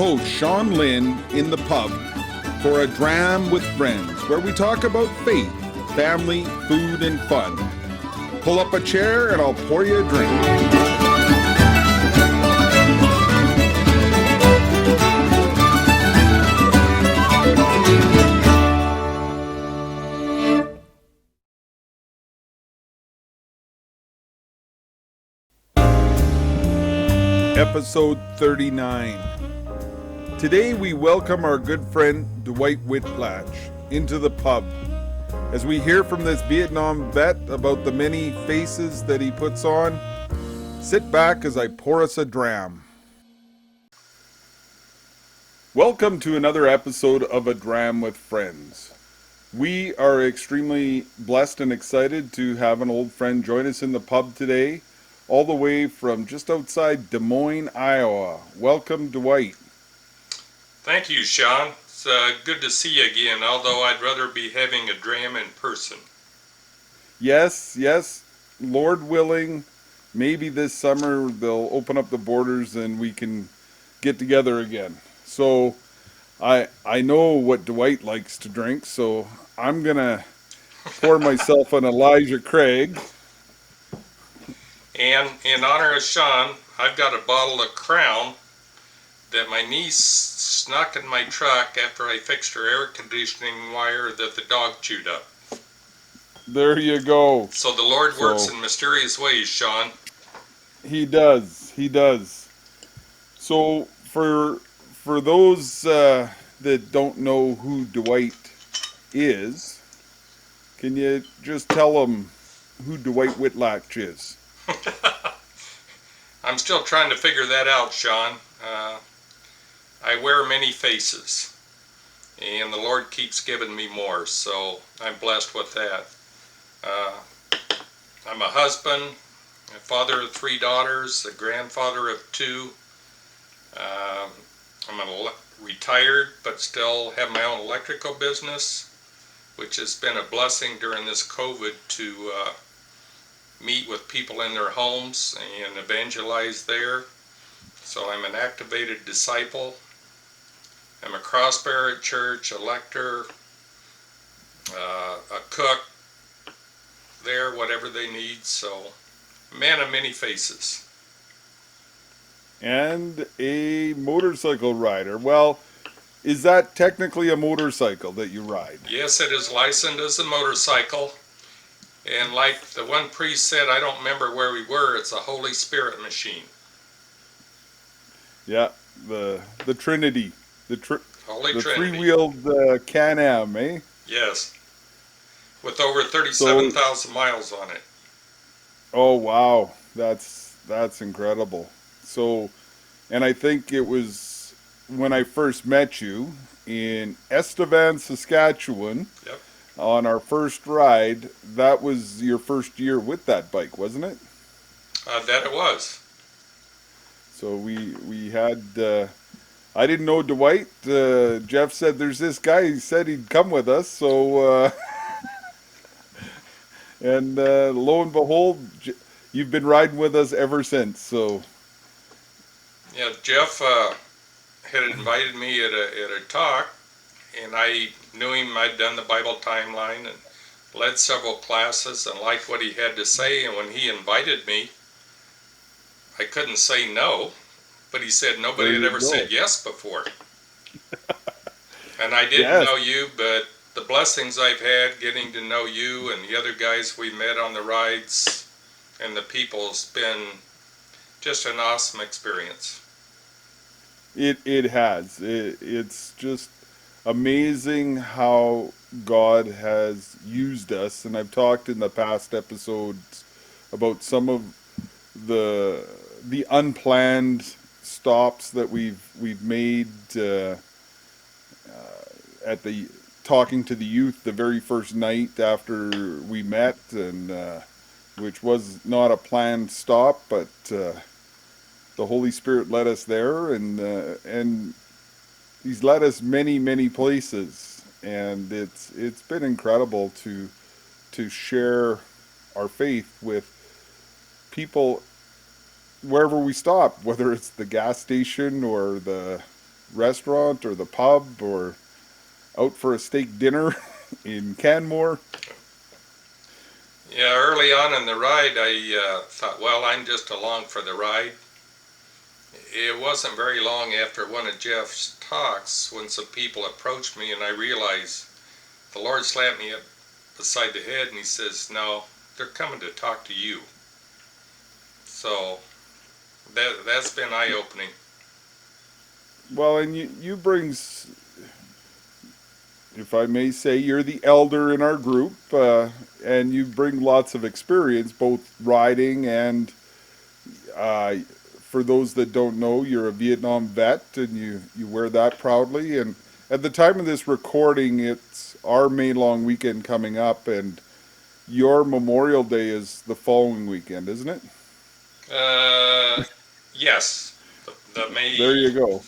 host, Sean Lynn, in the pub for a Dram with friends, where we talk about faith, family, food, and fun. Pull up a chair and I'll pour you a drink. Episode 39. Today we welcome our good friend Dwight Whitlatch into the pub as we hear from this Vietnam vet about the many faces that he puts on. Sit back as I pour us a dram. Welcome to another episode of A Dram with Friends. We are extremely blessed and excited to have an old friend join us in the pub today, all the way from just outside Des Moines, Iowa. Welcome, Dwight. Thank you, Sean. It's good to see you again, although I'd rather be having a dram in person. Yes, Lord willing, maybe this summer they'll open up the borders and we can get together again. So I know what Dwight likes to drink, so I'm going to pour myself an Elijah Craig. And in honor of Sean, I've got a bottle of Crown that my niece snuck in my truck after I fixed her air conditioning wire that the dog chewed up. There you go. So the Lord works in mysterious ways, Sean. He does. So for those that don't know who Dwight is, can you just tell them who Dwight Whitlatch is? I'm still trying to figure that out, Sean. I wear many faces, and the Lord keeps giving me more, so I'm blessed with that. I'm a husband, a father of 3 daughters, a grandfather of 2. I'm retired, but still have my own electrical business, which has been a blessing during this COVID to meet with people in their homes and evangelize there. So I'm an activated disciple. I'm a cross-bearer at church, a lector, a cook there, whatever they need. So, man of many faces. And a motorcycle rider. Well, is that technically a motorcycle that you ride? Yes, it is licensed as a motorcycle. And like the one priest said, I don't remember where we were, it's a Holy Spirit machine. Yeah, the Trinity. Holy the Trinity. Three-wheeled Can-Am, eh? Yes. With over 37,000 miles on it. Oh, wow. That's incredible. So, and I think it was when I first met you in Estevan, Saskatchewan. Yep. On our first ride, that was your first year with that bike, wasn't it? That it was. So we had, I didn't know Dwight. Jeff said there's this guy, he said he'd come with us. So, and lo and behold, you've been riding with us ever since. So, yeah, Jeff had invited me at a talk, and I knew him. I'd done the Bible timeline and led several classes and liked what he had to say. And when he invited me, I couldn't say no, but he said nobody had ever said yes before. And I didn't know you, but the blessings I've had getting to know you and the other guys we met on the rides and the people has been just an awesome experience. It has. It's just amazing how God has used us, and I've talked in the past episodes about some of the unplanned stops that we've made at the talking to the youth the very first night after we met, and which was not a planned stop, but the Holy Spirit led us there, and He's led us many places, and it's been incredible to share our faith with people wherever we stop, whether it's the gas station or the restaurant or the pub or out for a steak dinner in Canmore? Yeah, early on in the ride, I thought, well, I'm just along for the ride. It wasn't very long after one of Jeff's talks when some people approached me, and I realized the Lord slapped me up beside the head, and He says, "No, they're coming to talk to you." So that's been eye opening. Well, and you brings, if I may say, you're the elder in our group, and you bring lots of experience, both riding and, for those that don't know, you're a Vietnam vet, and you wear that proudly. And at the time of this recording, it's our May long weekend coming up, and your Memorial Day is the following weekend, isn't it? Uh, yes, the There May you go.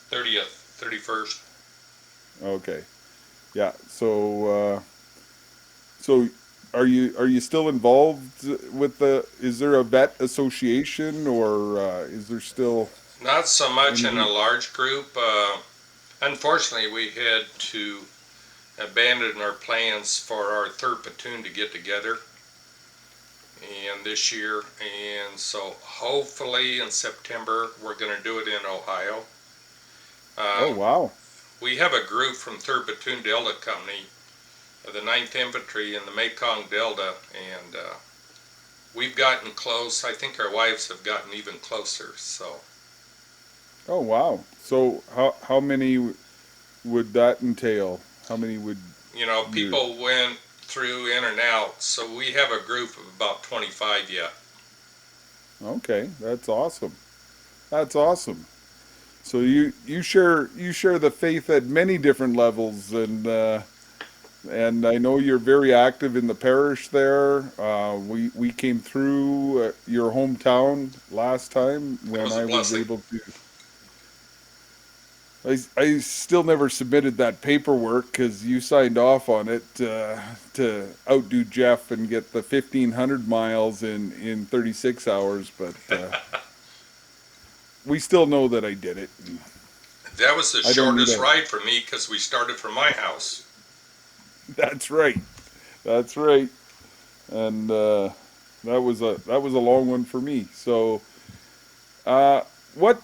30th, 31st. Okay. Yeah. So are you still involved with the? Is there a vet association, or is there still Not so much in a any? large group. Unfortunately, we had to abandon our plans for our third platoon to get together and this year, and so hopefully in September we're going to do it in Ohio. Oh Um, wow. we have a group from 3rd Platoon Delta Company of the 9th Infantry in the Mekong Delta, and we've gotten close. I think our wives have gotten even closer. So, Oh wow. So how many would that entail? How many would you? people went through in and out. So we have a group of about 25 yet. Okay, that's awesome. That's awesome. So you share the faith at many different levels, and I know you're very active in the parish there. We came through your hometown last time It when was a I was blessing. able to. I still never submitted that paperwork because you signed off on it to outdo Jeff and get the 1,500 miles in 36 hours. But we still know that I did it. That was the I don't need shortest a. ride for me because we started from my house. That's right. That's right. And that was a long one for me. So what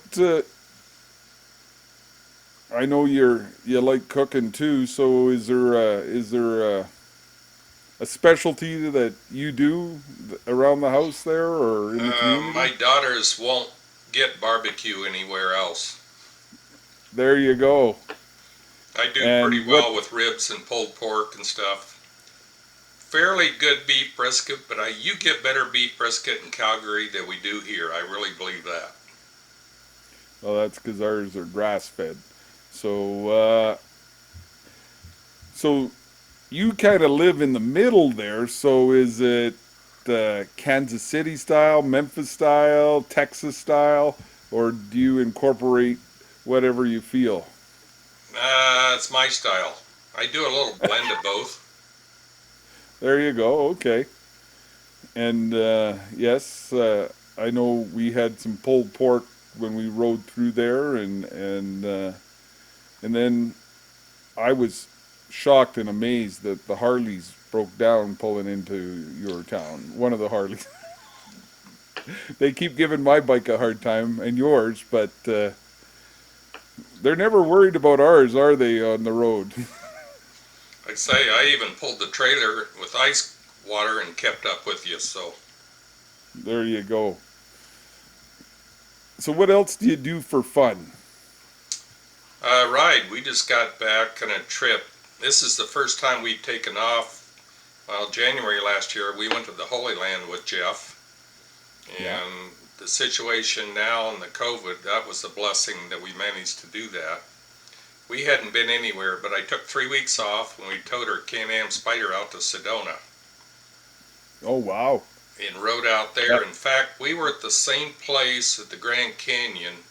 I know you like cooking too. So is there a specialty that you do around the house there or in the My community? daughters won't get barbecue anywhere else. There you go. I do pretty And what? well with ribs and pulled pork and stuff. Fairly good beef brisket, but you get better beef brisket in Calgary than we do here. I really believe that. Well, that's because ours are grass fed. So so you kind of live in the middle there. So is it Kansas City style, Memphis style, Texas style, or do you incorporate whatever you feel? It's my style. I do a little blend of both. There you go. Okay. And yes, I know we had some pulled pork when we rode through there, and then I was shocked and amazed that the Harleys broke down pulling into your town. One of the Harleys. They keep giving my bike a hard time and yours, but they're never worried about ours, are they, on the road? Like I say, I even pulled the trailer with ice water and kept up with you. So, There you go. So what else do you do for fun? right, we just got back on a trip. This is the first time we've taken off. Well, January last year, we went to the Holy Land with Jeff. Yeah. And the situation now and the COVID, that was a blessing that we managed to do that. We hadn't been anywhere, but I took 3 weeks off when we towed our Can-Am Spider out to Sedona Oh wow. and rode out there. That, In fact, we were at the same place at the Grand Canyon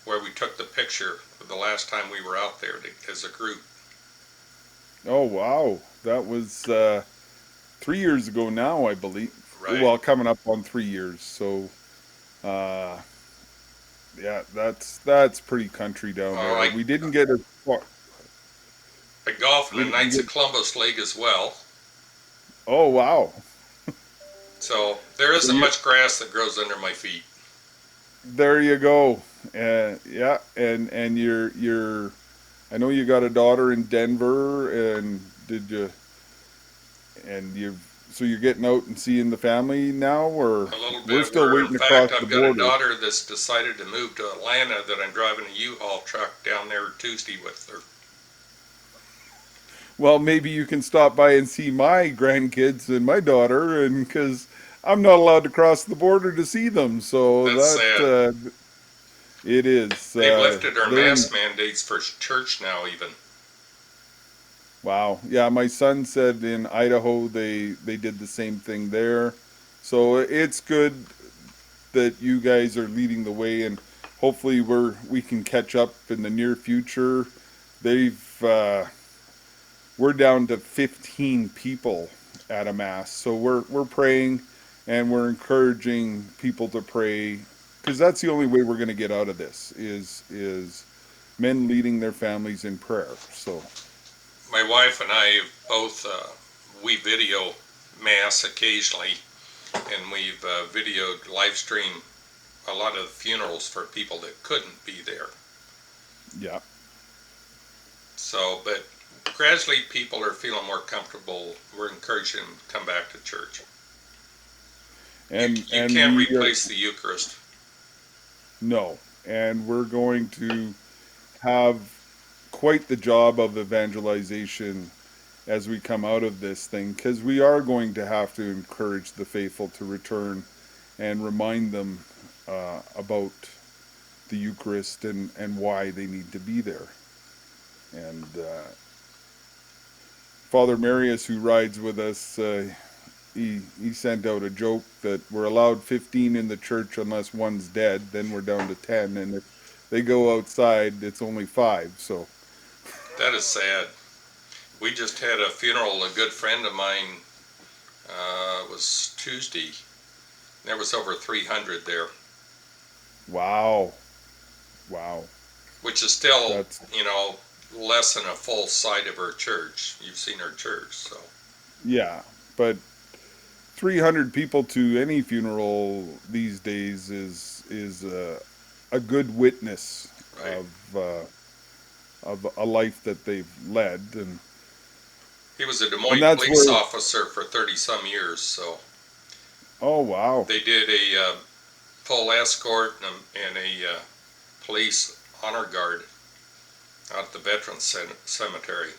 where we took the picture the last time we were out there as a group. oh wow. That was 3 years ago now, I believe. Right. Well, coming up on 3 years. So uh, Yeah, that's pretty country down Oh, there. We didn't get as far. I golf in We the didn't Knights get. of Columbus League as well. Oh wow! So there So isn't you much grass that grows under my feet. there you go. Yeah, and you're. I know you got a daughter in Denver, and did you? And you. So you're getting out and seeing the family now, or A little we're bit. still Where, in waiting across fact, the I've got a border. daughter that's decided to move to Atlanta that I'm driving a U-Haul truck down there Tuesday with her. Well, maybe you can stop by and see my grandkids and my daughter, and because I'm not allowed to cross the border to see them, so That's that sad. it is. They've lifted our They're in. mask mandates for church now, even. Wow, yeah. My son said in Idaho they did the same thing there, so it's good that you guys are leading the way, and hopefully we can catch up in the near future. They've we're down to 15 people at a mass. So we're praying and we're encouraging people to pray because that's the only way we're going to get out of this is men leading their families in prayer. So My wife and I both, we video mass occasionally, and we've videoed live stream a lot of funerals for people that couldn't be there. yeah. So, but gradually people are feeling more comfortable. We're encouraging them to come back to church. You, you And can't we are replace the Eucharist. no. And we're going to have quite the job of evangelization as we come out of this thing because we are going to have to encourage the faithful to return and remind them about the Eucharist and why they need to be there. And Father Marius, who rides with us, he sent out a joke that we're allowed 15 in the church unless one's dead. Then we're down to 10, and if they go outside, it's only 5. So That is sad. We just had a funeral. A good friend of mine was Tuesday. There was over 300 there, wow, wow, which is still, that's you know, less than a full site of her church. You've seen her church, so yeah. But 300 people to any funeral these days is a good witness right. of a life that they've led, He was a Des and Moines that's police where. officer for 30 some years, so Oh wow, they did a full escort and a police honor guard out at the Veterans Cemetery.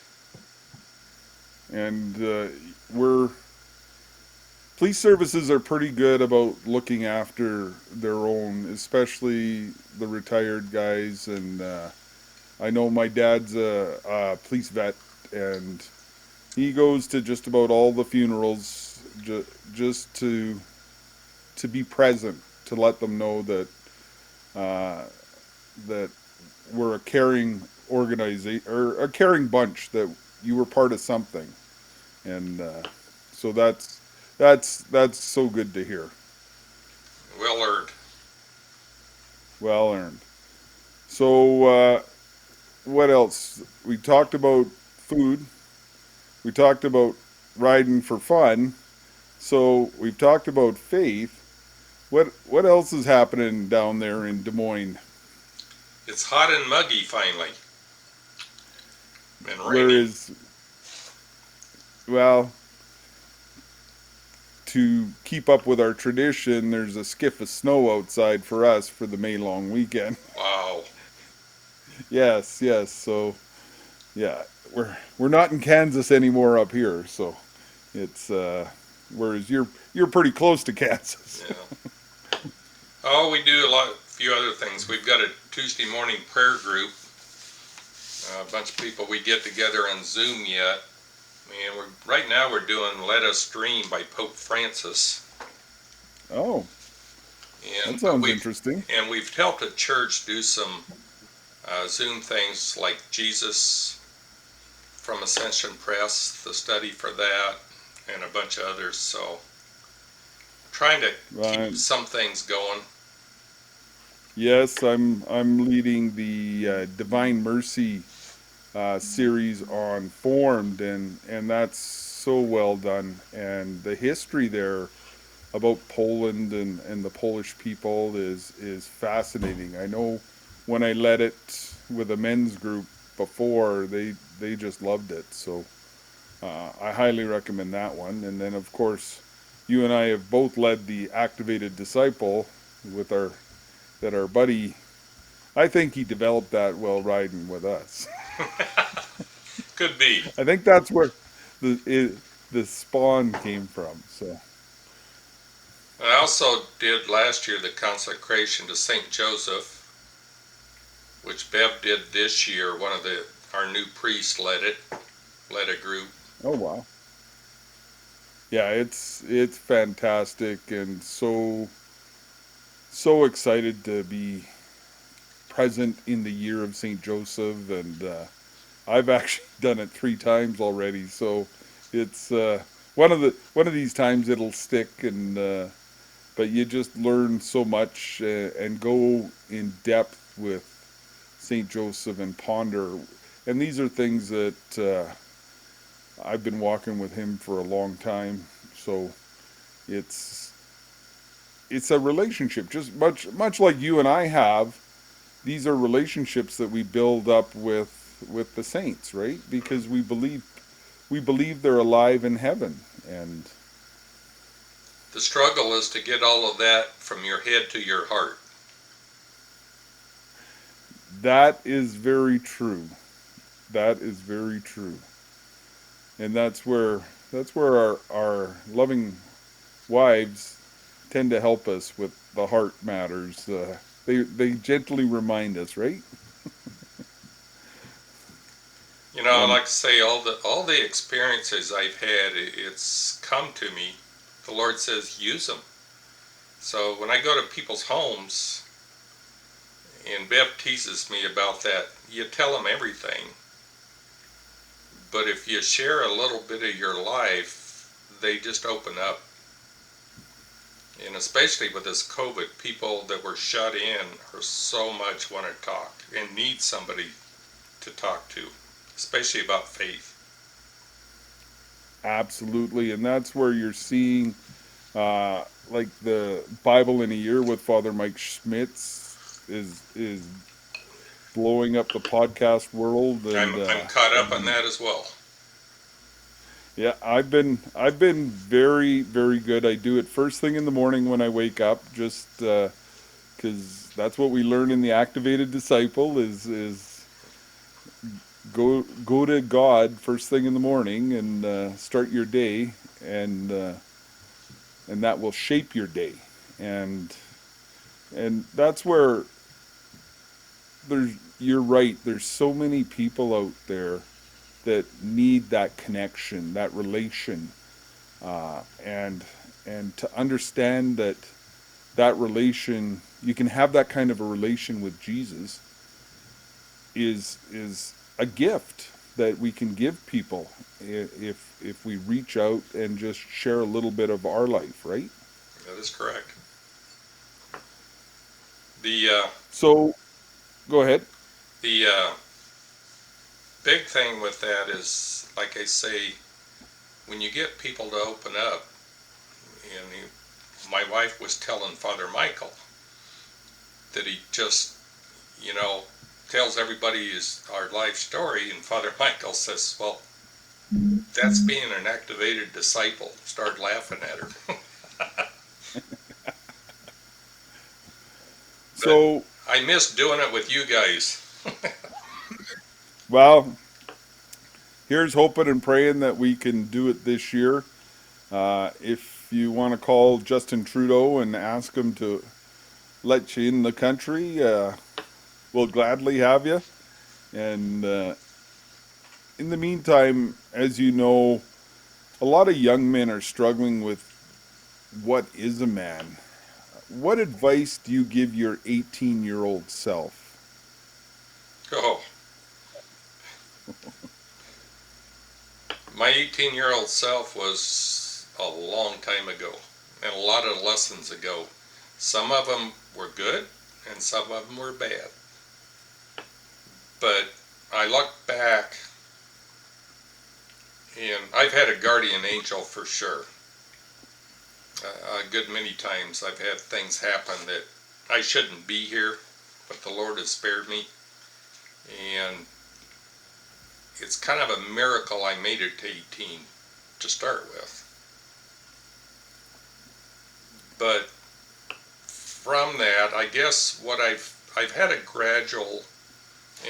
and we're police services are pretty good about looking after their own, especially the retired guys. And I know my dad's a police vet, and he goes to just about all the funerals just to be present, to let them know that uh, that we're a caring organization or a caring bunch, that you were part of something, and so that's so good to hear. Well earned. Well earned. So what else? We talked about food. We talked about riding for fun. So we've talked about faith. What else is happening down there in Des Moines? It's hot and muggy finally, and Where raining. is well, to keep up with our tradition, there's a skiff of snow outside for us for the May long weekend. Wow. Yes, yes. So yeah, we're not in Kansas anymore up here. So it's whereas you're pretty close to Kansas. Yeah. Oh, we do few other things. We've got a Tuesday morning prayer group. A bunch of people we get together on Zoom yet. And right now we're doing "Let Us Dream" by Pope Francis. Oh, And that sounds we've interesting. helped a church do some Zoom things like Jesus from Ascension Press, the study for that, and a bunch of others. So trying to keep Right. some things going. Yes, I'm leading the Divine Mercy series on Formed, and that's so well done. And the history there about Poland and the Polish people is fascinating. I know when I led it with a men's group before, they just loved it. So I highly recommend that one. And then of course, you and I have both led the Activated Disciple with our buddy. I think he developed that while riding with us. Could be. I think that's where the spawn came from. So I also did last year the consecration to Saint Joseph, which Bev did this year. One of our new priests led a group. oh wow. Yeah, it's fantastic and so excited to be present in the year of St. Joseph, and I've actually done it 3 times already. So it's one of these times it'll stick, and but you just learn so much and go in depth with St. Joseph and ponder. And these are things that I've been walking with him for a long time. So it's it's a relationship, just much like you and I have. These are relationships that we build up with the saints, right? Because we believe they're alive in heaven, and The struggle is to get all of that from your head to your heart. that is very true. That is very true, and that's where our loving wives tend to help us with the heart matters. They gently remind us, right? You know, I And like to say all the experiences I've had, it's come to me. The Lord says use them. So when I go to people's homes, and Bev teases me about that, you tell them everything. But if you share a little bit of your life, they just open up. And especially with this COVID, people that were shut in are so much want to talk and need somebody to talk to, especially about faith. absolutely, and that's where you're seeing like the Bible in a Year with Father Mike Schmitz is blowing up the podcast world, I'm caught up on and that as well. yeah, I've been very good. I do it first thing in the morning when I wake up, just because that's what we learn in the Activated Disciple is go to God first thing in the morning and start your day, and uh, and that will shape your day, and that's where there's you're right. There's so many people out there that need that connection, that relation, and to understand that relation, you can have that kind of a relation with Jesus, is a gift that we can give people if we reach out and just share a little bit of our life, right? That is correct. The So go ahead. the big thing with that is, like I say, when you get people to open up, and my wife was telling Father Michael that he just, you know, tells everybody our life story, and Father Michael says, "Well, that's being an activated disciple." Start laughing at her. But So, I miss doing it with you guys. well, here's hoping and praying that we can do it this year. If you want to call Justin Trudeau and ask him to let you in the country, we'll gladly have you. And in the meantime, as you know, a lot of young men are struggling with what is a man. What advice do you give your 18-year-old self? Oh, my 18-year-old self was a long time ago, and a lot of lessons ago. Some of them were good, and some of them were bad. But I look back, and I've had a guardian angel for sure. A good many times I've had things happen that I shouldn't be here, but the Lord has spared me. And it's kind of a miracle I made it to 18 to start with. But from that, I guess what I've had a gradual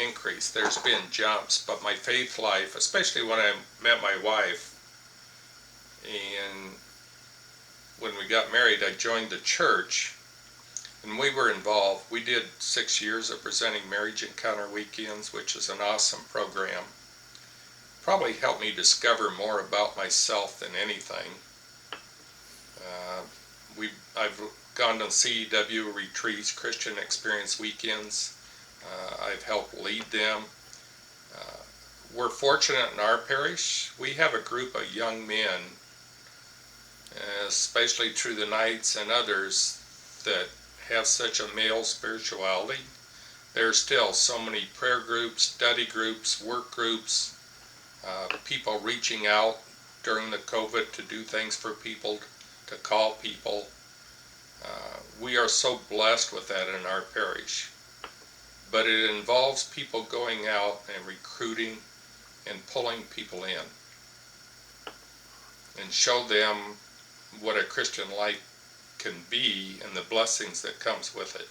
increase. There's been jumps, but my faith life, especially when I met my wife, and when we got married, I joined the church, and we were involved. We did 6 years of presenting marriage encounter weekends, which is an awesome program. Probably helped me discover more about myself than anything. I've gone to CEW retreats, Christian Experience weekends. I've helped lead them. We're fortunate in our parish. We have a group of young men, especially through the nights and others, that have such a male spirituality. There's still so many prayer groups, study groups, work groups, people reaching out during the COVID to do things for people, to call people. We are so blessed with that in our parish. But it involves people going out and recruiting and pulling people in and show them what a Christian life can be and the blessings that comes with it.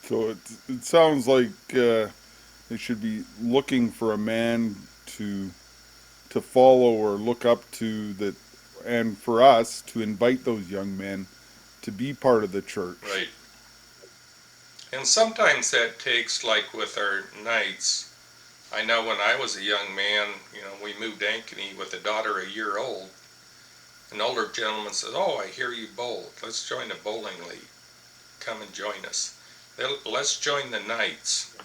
So it sounds like they should be looking for a man to follow or look up to, that, and for us to invite those young men to be part of the church. Right. And sometimes that takes, like with our nights, I know when I was a young man, we moved to Ankeny with a daughter a year old. An older gentleman says, "Oh, I hear you bowl. Let's join a bowling league. Come and join us. Let's join the nights."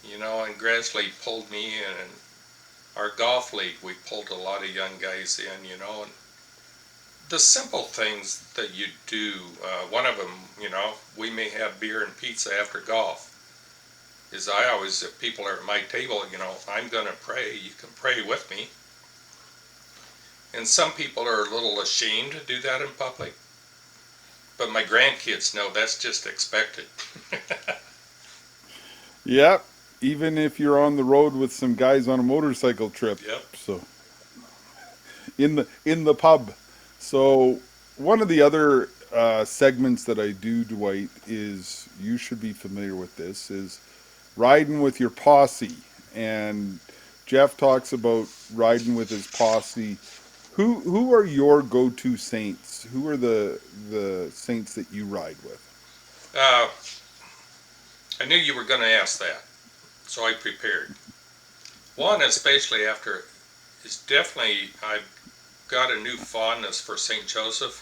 And gradually pulled me in. And our golf league, we pulled a lot of young guys in, and the simple things that you do, one of them, we may have beer and pizza after golf. Is I always, if people are at my table, I'm going to pray, you can pray with me. And some people are a little ashamed to do that in public. But my grandkids know that's just expected. Yep. Even if you're on the road with some guys on a motorcycle trip. Yep. So in the pub. So one of the other segments that I do, Dwight, is, you should be familiar with this, is riding with your posse. And Jeff talks about riding with his posse. Who are your go-to saints? Who are the saints that you ride with? I knew you were going to ask that, so I prepared. One, especially after, is definitely, I've got a new fondness for St. Joseph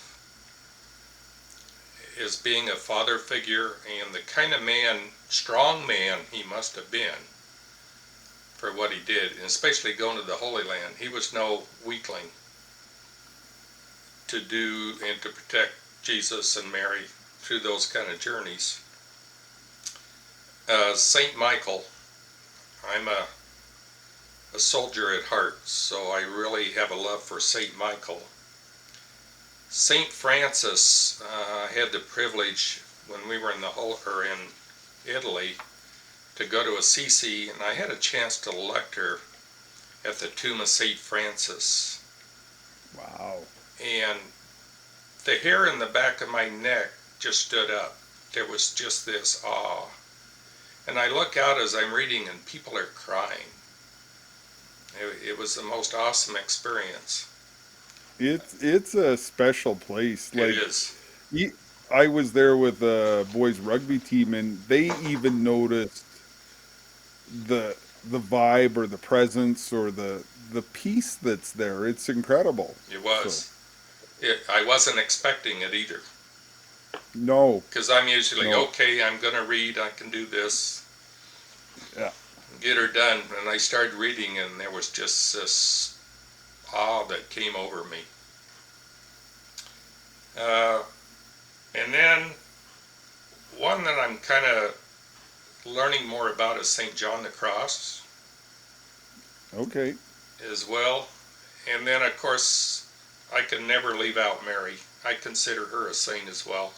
as being a father figure and the kind of man, strong man he must have been for what he did, and especially going to the Holy Land. He was no weakling to do and to protect Jesus and Mary through those kind of journeys. Saint Michael, I'm a soldier at heart, so I really have a love for Saint Michael. Saint Francis, I had the privilege when we were in Italy to go to Assisi, and I had a chance to lecture at the tomb of Saint Francis. Wow. And the hair in the back of my neck just stood up. There was just this awe. And I look out as I'm reading and people are crying. It was the most awesome experience. It's a special place. It is. I was there with the boys rugby team, and they even noticed the vibe or the presence or the peace that's there. It's incredible. It was. So, I wasn't expecting it either. no. Because I'm usually, No. okay, I'm going to read, I can do this. Yeah. Get her done. And I started reading, and there was just this awe that came over me. And then one that I'm kind of learning more about is St. John the Cross Okay. as well. And then, of course, I can never leave out Mary. I consider her a saint as well.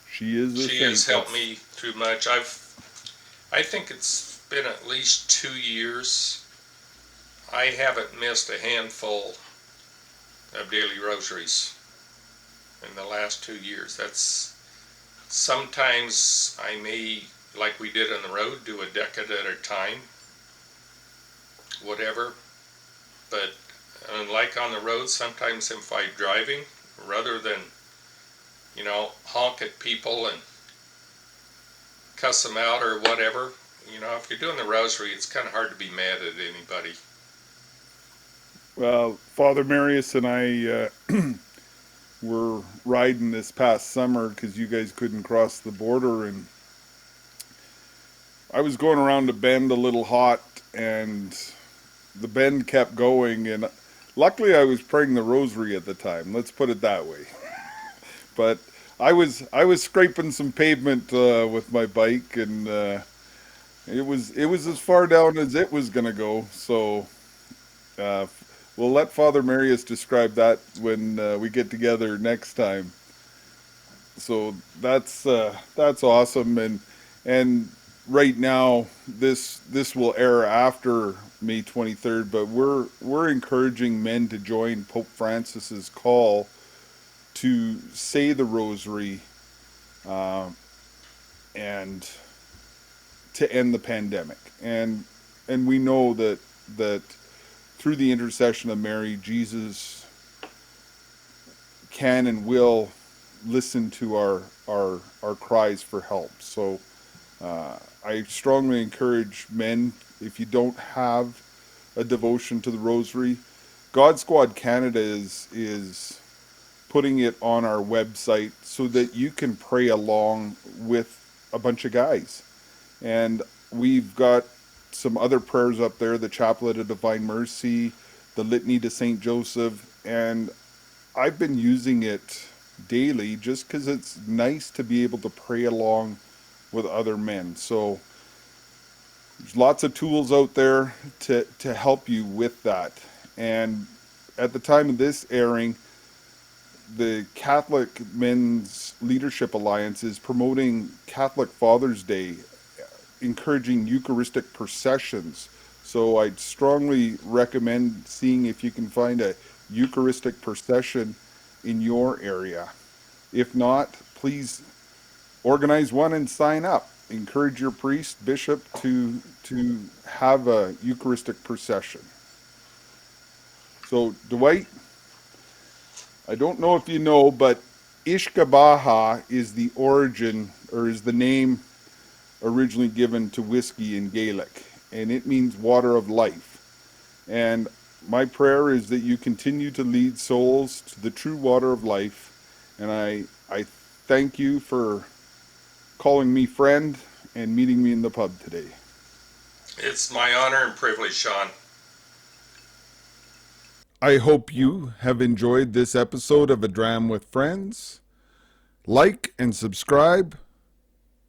She is a She has saint. helped That's me through much. I think it's been at least 2 years. I haven't missed a handful of daily rosaries in the last 2 years. That's sometimes I may, like we did on the road, do a decade at a time, whatever. But like on the road, sometimes if I'm driving, rather than honk at people and cuss them out or whatever, if you're doing the rosary, it's kind of hard to be mad at anybody. well, Father Marius and I were riding this past summer because you guys couldn't cross the border, and I was going around a bend a little hot, and the bend kept going, and luckily I was praying the rosary at the time. Let's put it that way. But I was scraping some pavement with my bike, and it was as far down as it was gonna go. So uh, we'll let Father Marius describe that when we get together next time. So that's awesome, and right now this will air after May 23rd, but we're encouraging men to join Pope Francis's call to say the rosary uh, and to end the pandemic. And we know that through the intercession of Mary, Jesus can and will listen to our cries for help. So I strongly encourage men, if you don't have a devotion to the rosary, God Squad Canada is putting it on our website so that you can pray along with a bunch of guys. And we've got some other prayers up there, the Chaplet of Divine Mercy, the Litany to Saint Joseph, and I've been using it daily just because it's nice to be able to pray along with other men. So there's lots of tools out there to help you with that. And at the time of this airing, the Catholic Men's Leadership Alliance is promoting Catholic Father's Day, encouraging Eucharistic processions. So I'd strongly recommend seeing if you can find a Eucharistic procession in your area. If not, please organize one and sign up. Encourage your priest, bishop to have a Eucharistic procession. So Dwight, I don't know if you know, but Ishkabaha is the origin or is the name originally given to whiskey in Gaelic, and it means water of life. And my prayer is that you continue to lead souls to the true water of life. And I thank you for calling me friend and meeting me in the pub today. It's my honor and privilege, Sean. I hope you have enjoyed this episode of A Dram with Friends. Like and subscribe.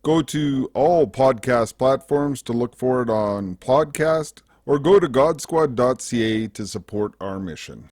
Go to all podcast platforms to look for it on podcast, or go to godsquad.ca to support our mission.